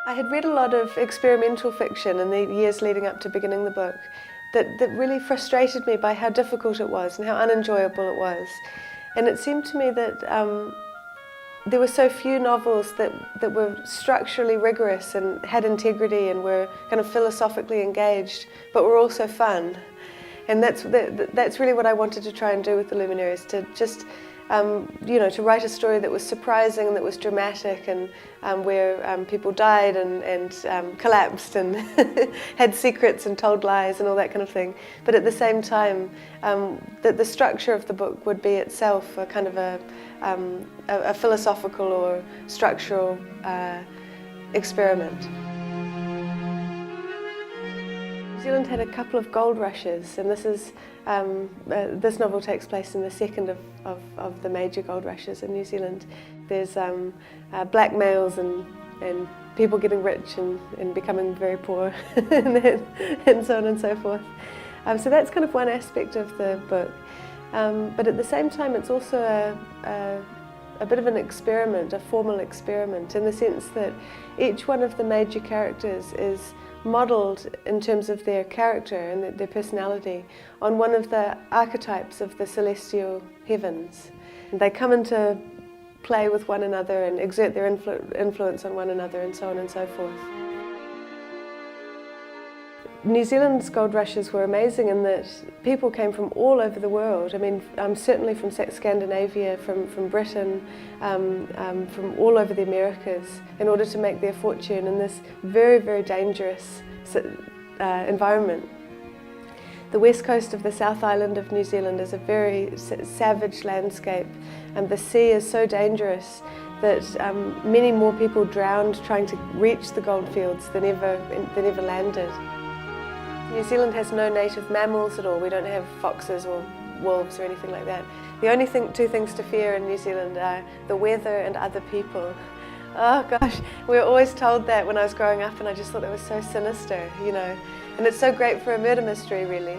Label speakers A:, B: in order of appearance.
A: I had read a lot of experimental fiction in the years leading up to beginning the book that really frustrated me by how difficult it was and how unenjoyable it was. And it seemed to me that there were so few novels that were structurally rigorous and had integrity and were kind of philosophically engaged, but were also fun. And that's really what I wanted to try and do with The Luminaries, to just to write a story that was surprising and that was dramatic, and where people died and collapsed and had secrets and told lies and all that kind of thing. But at the same time, that the structure of the book would be itself a kind of a philosophical or structural experiment. New Zealand had a couple of gold rushes, and this novel takes place in the second of the major gold rushes in New Zealand. There's blackmails and people getting rich and becoming very poor and so on and so forth. So that's kind of one aspect of the book. But at the same time, it's also a bit of an experiment, a formal experiment, in the sense that each one of the major characters is modelled in terms of their character and their personality on one of the archetypes of the celestial heavens. And they come into play with one another and exert their influence on one another, and so on and so forth. New Zealand's gold rushes were amazing in that people came from all over the world. I mean, certainly from Scandinavia, from Britain, from all over the Americas, in order to make their fortune in this very, very dangerous environment. The west coast of the South Island of New Zealand is a very savage landscape, and the sea is so dangerous that many more people drowned trying to reach the goldfields than ever landed. New Zealand has no native mammals at all. We don't have foxes or wolves or anything like that. The only two things to fear in New Zealand are the weather and other people. Oh gosh, we were always told that when I was growing up, and I just thought that was so sinister, you know. And it's so great for a murder mystery, really.